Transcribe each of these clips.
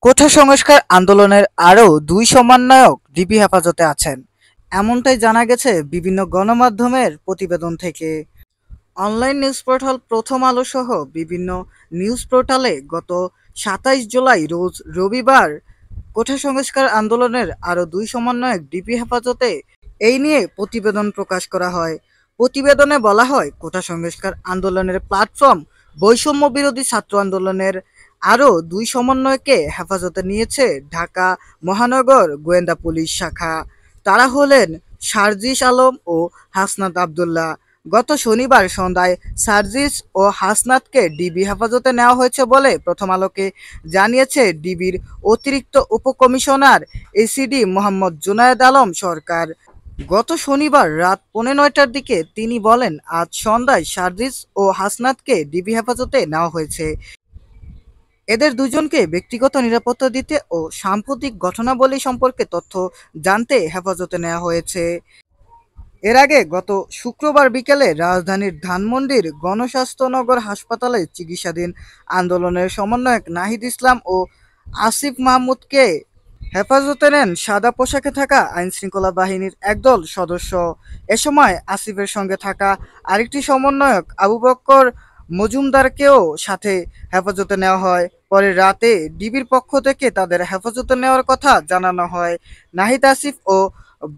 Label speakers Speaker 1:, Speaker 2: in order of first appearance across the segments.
Speaker 1: কোঠা সংস্কার আন্দোলনের আরও দুই সমন্বয়ক ডিবি হেফাজতে আছেন, এমনটাই জানা গেছে বিভিন্ন গণমাধ্যমের প্রতিবেদন থেকে। অনলাইন নিউজ পোর্টাল প্রথম আলো সহ বিভিন্ন নিউজ পোর্টালে গত ২৭ জুলাই রোজ রবিবার কোঠা সংস্কার আন্দোলনের আরও দুই সমন্বয়ক ডিবি হেফাজতে এই নিয়ে প্রতিবেদন প্রকাশ করা হয়। প্রতিবেদনে বলা হয়, কোঠা সংস্কার আন্দোলনের প্ল্যাটফর্ম বৈষম্য বিরোধী ছাত্র আন্দোলনের আরও দুই সমন্বয়কে হেফাজতে নিয়েছে ঢাকা মহানগর গোয়েন্দা পুলিশ শাখা। তারা হলেন সার্জিস আলম ও হাসনাত আবদুল্লাহ। গত শনিবার সন্ধ্যায় সার্জিস ও হাসনাতকে ডিবি হেফাজতে নেওয়া হয়েছে বলে প্রথম আলোকে জানিয়েছে ডিবির অতিরিক্ত উপকমিশনার এসিডি মোহাম্মদ জুনায়েদ আলম সরকার। গত শনিবার রাত 9:30টার দিকে তিনি বলেন, আজ সন্ধ্যায় সার্জিস ও হাসনাতকে ডিবি হেফাজতে নেওয়া হয়েছে। এদের দুজনকে ব্যক্তিগত নিরাপত্তা দিতে ও সাম্প্রতিক ঘটনাবলী সম্পর্কে তথ্য জানতে হেফাজতে নেওয়া হয়েছে। এর আগে গত শুক্রবার বিকেলে রাজধানীর ধানমন্ডির গণস্বাস্থ্যনগর হাসপাতালে চিকিৎসাধীন আন্দোলনের সমন্বয়ক নাহিদ ইসলাম ও আসিফ মাহমুদকে হেফাজতে নেন সাদা পোশাকে থাকা আইনশৃঙ্খলা বাহিনীর একদল সদস্য। এ সময় আসিফের সঙ্গে থাকা আরেকটি সমন্বয়ক আবু বক্কর মজুমদারকেও সাথে হেফাজতে নেওয়া হয়। পরে রাতে ডিবির পক্ষ থেকে তাদের হেফাজতে নেওয়ার কথা জানানো হয়। নাহিদ, আসিফ ও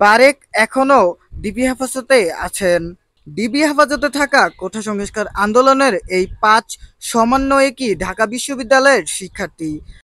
Speaker 1: বারেক এখনও ডিবি হেফাজতে আছেন। ডিবি হেফাজতে থাকা কোঠা সংস্কার আন্দোলনের এই ৫ সমন্বয়কই ঢাকা বিশ্ববিদ্যালয়ের শিক্ষার্থী।